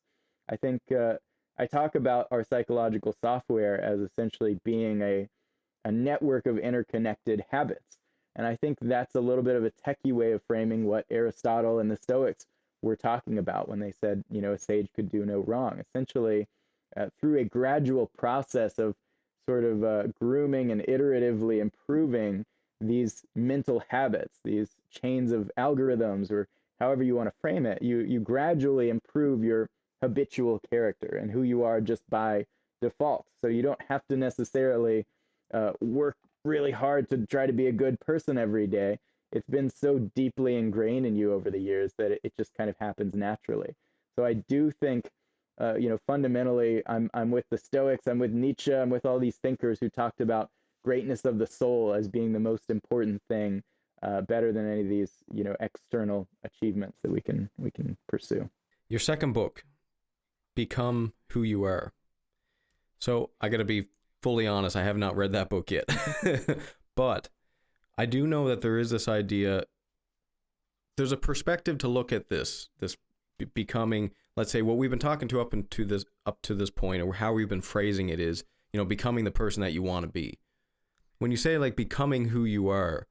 I think I talk about our psychological software as essentially being a network of interconnected habits. And I think that's a little bit of a techie way of framing what Aristotle and the Stoics were talking about when they said, a sage could do no wrong. Essentially, through a gradual process of sort of grooming and iteratively improving these mental habits, these chains of algorithms, or however you want to frame it, you gradually improve your habitual character and who you are just by default. So you don't have to necessarily work really hard to try to be a good person every day. It's been so deeply ingrained in you over the years that it just kind of happens naturally. So I do think, fundamentally, I'm with the Stoics, I'm with Nietzsche, I'm with all these thinkers who talked about greatness of the soul as being the most important thing, better than any of these, external achievements that we can pursue. Your second book, Become Who You Are. So I got to be fully honest, I have not read that book yet, but I do know that there is this idea, there's a perspective to look at this becoming, let's say what we've been talking to up to this point, or how we've been phrasing it is, becoming the person that you want to be. When you say like becoming who you are,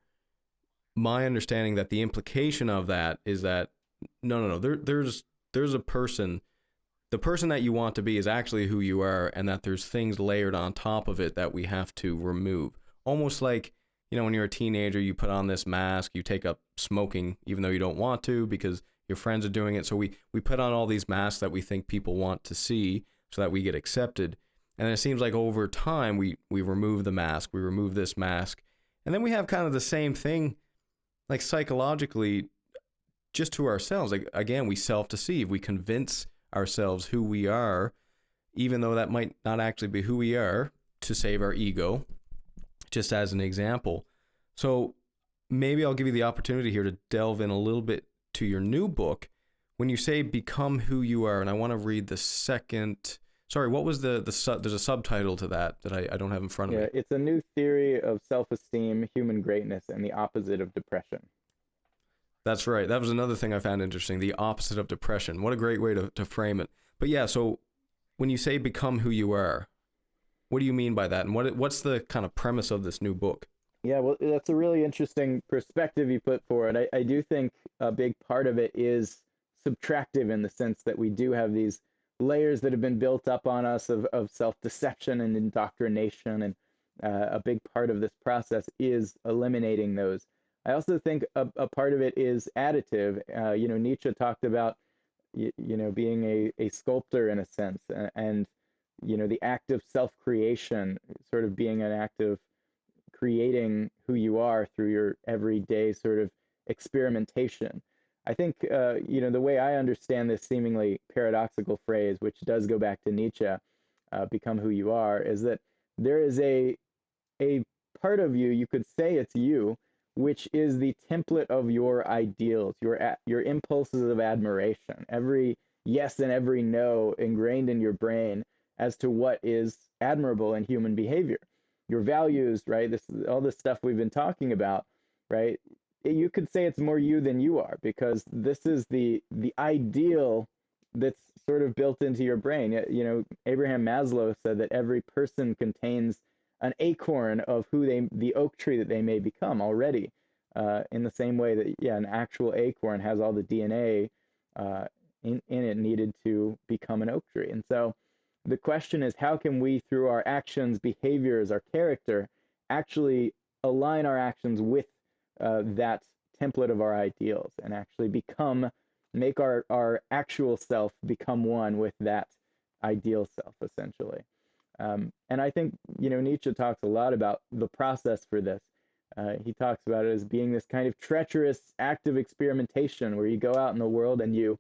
my understanding that the implication of that is that no, there's a person, the person that you want to be is actually who you are, and that there's things layered on top of it that we have to remove. Almost like, when you're a teenager, you put on this mask, you take up smoking, even though you don't want to because your friends are doing it. So we put on all these masks that we think people want to see so that we get accepted. And then it seems like over time, we remove the mask, we remove this mask. And then we have kind of the same thing, like psychologically, just to ourselves. Like, again, we self-deceive. We convince ourselves who we are, even though that might not actually be who we are, to save our ego, just as an example. So maybe I'll give you the opportunity here to delve in a little bit to your new book. When you say become who you are, and I want to read the second, sorry, what was there's a subtitle to that I don't have in front of me. Yeah, it's a new theory of self-esteem, human greatness, and the opposite of depression. That's right. That was another thing I found interesting, the opposite of depression. What a great way to frame it. But yeah, so when you say become who you are, what do you mean by that? And what's the kind of premise of this new book? Yeah, well, that's a really interesting perspective you put forward. I do think a big part of it is subtractive in the sense that we do have these layers that have been built up on us of self-deception and indoctrination. And a big part of this process is eliminating those. I also think a part of it is additive. Nietzsche talked about, being a sculptor in a sense, and the act of self-creation sort of being an act of creating who you are through your everyday sort of experimentation. I think, the way I understand this seemingly paradoxical phrase, which does go back to Nietzsche, become who you are, is that there is a part of you, you could say it's you, which is the template of your ideals, your impulses of admiration, every yes and every no ingrained in your brain. as to what is admirable in human behavior. Your values, right? This all this stuff we've been talking about, right? You could say it's more you than you are, because this is the ideal that's sort of built into your brain. You know, Abraham Maslow said that every person contains an acorn of the oak tree that they may become already. In the same way that, yeah, an actual acorn has all the DNA in it needed to become an oak tree. And so the question is, how can we, through our actions, behaviors, our character, actually align our actions with that template of our ideals, and actually make our actual self become one with that ideal self, essentially. And I think, you know, Nietzsche talks a lot about the process for this. He talks about it as being this kind of treacherous, active experimentation where you go out in the world and you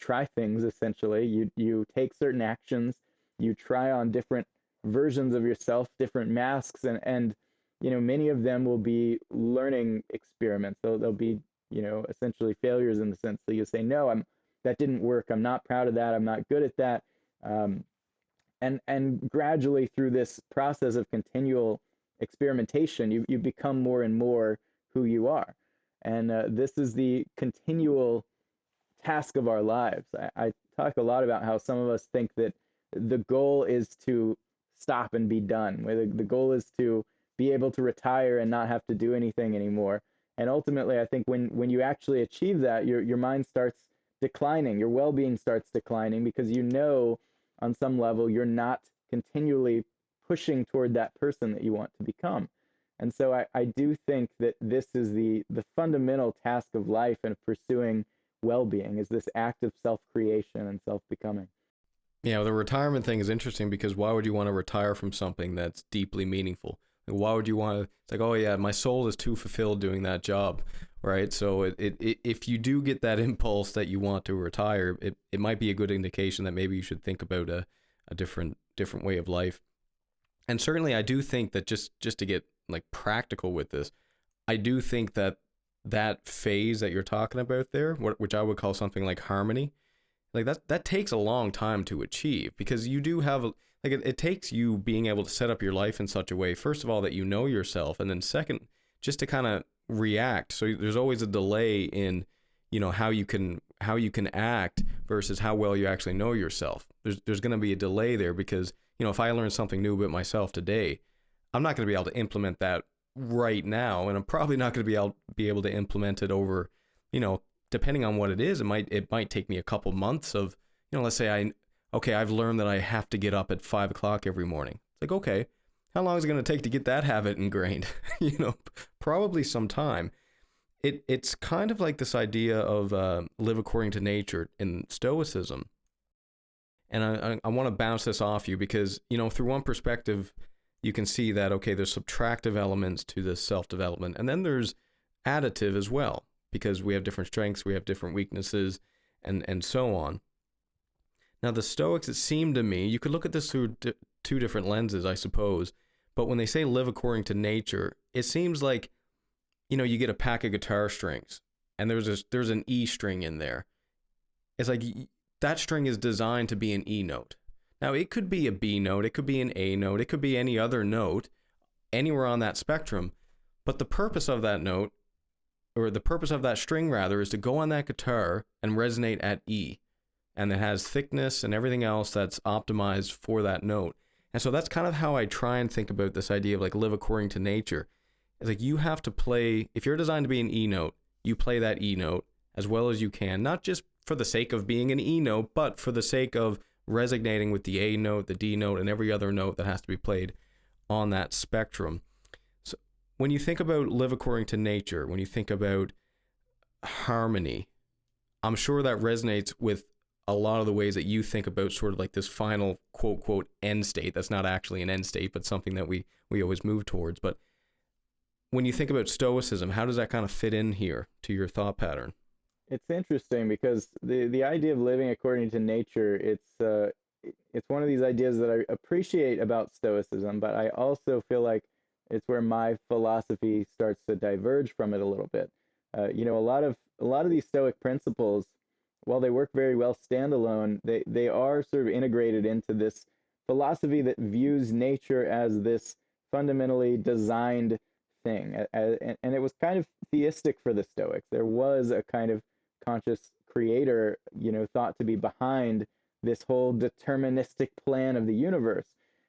try things, essentially. You take certain actions, you try on different versions of yourself, different masks, and you know, many of them will be learning experiments. They'll be, you know, essentially failures, in the sense that you say, no, that didn't work. I'm not proud of that. I'm not good at that. And gradually, through this process of continual experimentation, you become more and more who you are. And this is the continual task of our lives. I talk a lot about how some of us think that the goal is to stop and be done, where the goal is to be able to retire and not have to do anything anymore. And ultimately, I think when you actually achieve that, your mind starts declining, your well-being starts declining, because you know on some level you're not continually pushing toward that person that you want to become. And so I do think that this is the fundamental task of life and of pursuing well-being, is this act of self-creation and self-becoming. Yeah, the retirement thing is interesting because why would you want to retire from something that's deeply meaningful? Like, why would you want to? It's like, oh yeah, my soul is too fulfilled doing that job, right? So if you do get that impulse that you want to retire, it might be a good indication that maybe you should think about a different way of life. And certainly, I do think that just to get like practical with this, I do think that that phase that you're talking about there, which I would call something like harmony, like that takes a long time to achieve, because you do have like it takes you being able to set up your life in such a way, first of all, that you know yourself, and then second, just to kind of react. So there's always a delay in, you know, how you can act versus how well you actually know yourself. There's going to be a delay there, because, you know, if I learn something new about myself today, I'm not going to be able to implement that right now, and I'm probably not going to be able to implement it over, you know, depending on what it is, it might take me a couple months of, you know, let's say I've learned that I have to get up at 5 o'clock every morning. It's like, okay, how long is it going to take to get that habit ingrained? You know, probably some time. It's kind of like this idea of live according to nature in Stoicism. And I want to bounce this off you because, you know, through one perspective, you can see that, okay, there's subtractive elements to this self-development, and then there's additive as well, because we have different strengths, we have different weaknesses, and so on. Now, the Stoics, it seemed to me, you could look at this through two different lenses, I suppose, but when they say live according to nature, it seems like, you know, you get a pack of guitar strings, and there's an E string in there. It's like that string is designed to be an E note. Now, it could be a B note, it could be an A note, it could be any other note, anywhere on that spectrum, but the purpose of that note, or the purpose of that string rather, is to go on that guitar and resonate at E. And it has thickness and everything else that's optimized for that note. And so that's kind of how I try and think about this idea of like live according to nature. It's like you have to play, if you're designed to be an E note, you play that E note as well as you can, not just for the sake of being an E note, but for the sake of resonating with the A note, the D note, and every other note that has to be played on that spectrum. So when you think about live according to nature, when you think about harmony, I'm sure that resonates with a lot of the ways that you think about sort of like this final quote quote end state. That's not actually an end state, but something that we always move towards. But when you think about Stoicism, how does that kind of fit in here to your thought pattern? It's interesting because the idea of living according to nature, it's one of these ideas that I appreciate about Stoicism, but I also feel like it's where my philosophy starts to diverge from it a little bit. You know, a lot of these Stoic principles, while they work very well standalone, they are sort of integrated into this philosophy that views nature as this fundamentally designed thing. And it was kind of theistic for the Stoics. There was a kind of conscious creator, thought to be behind this whole deterministic plan of the universe.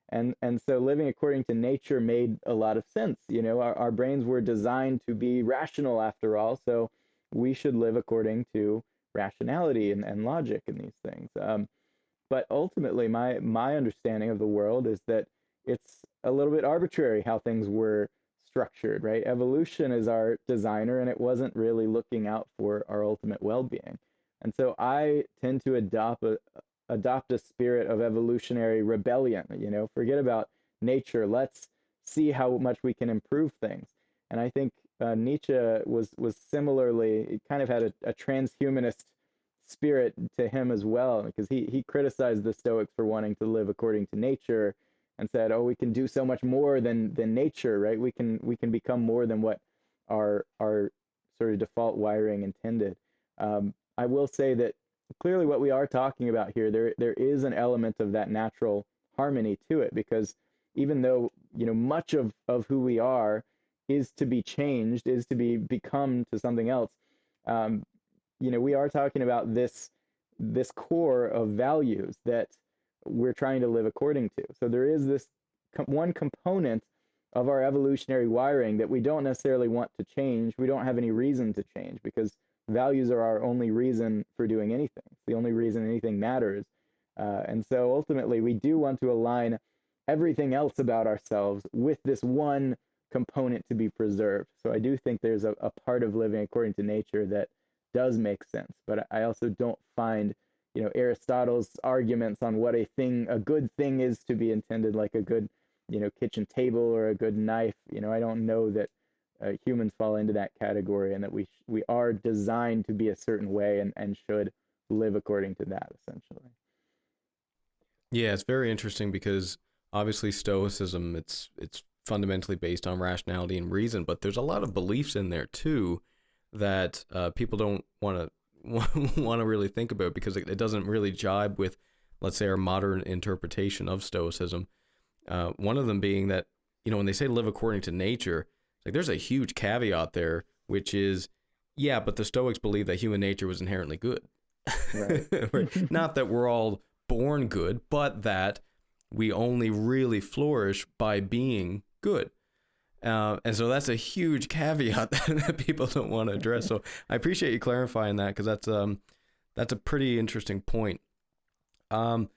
And so living according to nature made a lot of sense. Our brains were designed to be rational after all, so we should live according to rationality and logic in these things. But ultimately, my understanding of the world is that it's a little bit arbitrary how things were structured, right? Evolution is our designer, and it wasn't really looking out for our ultimate well-being. And so I tend to adopt a spirit of evolutionary rebellion. Forget about nature. Let's see how much we can improve things. And I think Nietzsche was similarly, kind of had a transhumanist spirit to him as well, because he criticized the Stoics for wanting to live according to nature, and said, "Oh, we can do so much more than nature, right? We can become more than what our sort of default wiring intended." I will say that clearly, what we are talking about here, there is an element of that natural harmony to it, because even though much of who we are is to be changed, is to become to something else. We are talking about this core of values that we're trying to live according to. So there is this one component of our evolutionary wiring that we don't necessarily want to change. We don't have any reason to change, because values are our only reason for doing anything. It's the only reason anything matters. And so ultimately, we do want to align everything else about ourselves with this one component to be preserved. So I do think there's a part of living according to nature that does make sense. But I also don't find, Aristotle's arguments on what a good thing is to be intended, like a good, kitchen table or a good knife. I don't know that humans fall into that category, and that we are designed to be a certain way, and should live according to that, essentially. Yeah, it's very interesting because obviously Stoicism, it's fundamentally based on rationality and reason, but there's a lot of beliefs in there too that people don't want to really think about, because it doesn't really jibe with, let's say, our modern interpretation of Stoicism. One of them being that, when they say live according to nature, like there's a huge caveat there, which is, yeah, but the Stoics believe that human nature was inherently good. Right. Right. Not that we're all born good, but that we only really flourish by being good. And so that's a huge caveat that people don't want to address. So I appreciate you clarifying that, because that's a pretty interesting point. I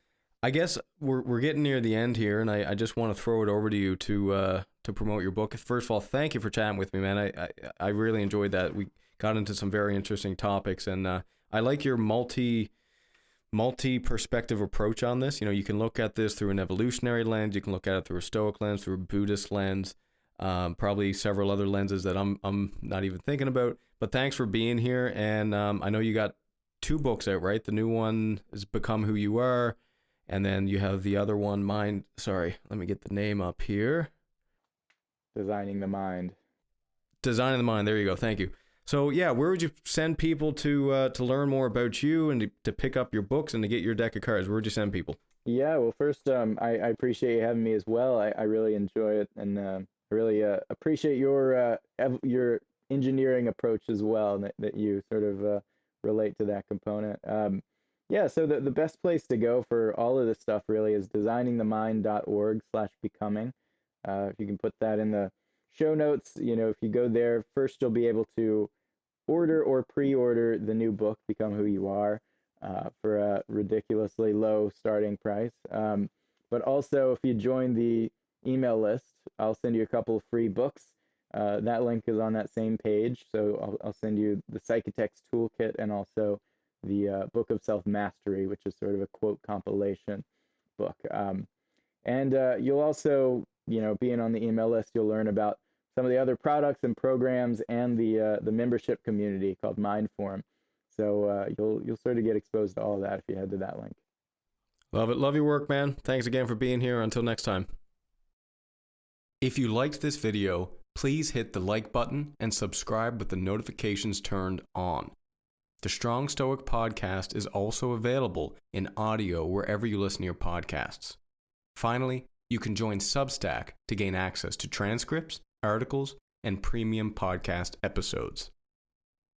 guess we're getting near the end here, and I just want to throw it over to you to promote your book. First of all, thank you for chatting with me, man. I really enjoyed that. We got into some very interesting topics, and I like your multi-perspective approach on this. You can look at this through an evolutionary lens, you can look at it through a Stoic lens, through a Buddhist lens, probably several other lenses that I'm not even thinking about. But thanks for being here, and I know you got 2 books out, right? The new one is Become Who You Are, and then you have the other one, let me get the name up here. Designing the Mind. Designing the Mind, there you go, thank you. So yeah, where would you send people to learn more about you, and to pick up your books and to get your deck of cards? Where would you send people? Yeah, well, first, I appreciate you having me as well. I really enjoy it, and I really appreciate your engineering approach as well, that you sort of relate to that component. Yeah, so the best place to go for all of this stuff really is designingthemind.org/becoming. If you can put that in the show notes, if you go there, first you'll be able to order or pre-order the new book, Become Who You Are, for a ridiculously low starting price. But also, if you join the email list, I'll send you a couple of free books. That link is on that same page. So I'll send you the Psychotexture toolkit, and also the Book of Self-Mastery, which is sort of a quote compilation book. And you'll also, being on the email list, you'll learn about some of the other products and programs, and the membership community called Mindform. So you'll sort of get exposed to all of that if you head to that link. Love it. Love your work, man. Thanks again for being here. Until next time. If you liked this video, please hit the like button and subscribe with the notifications turned on. The Strong Stoic podcast is also available in audio wherever you listen to your podcasts. Finally, you can join Substack to gain access to transcripts, articles, and premium podcast episodes.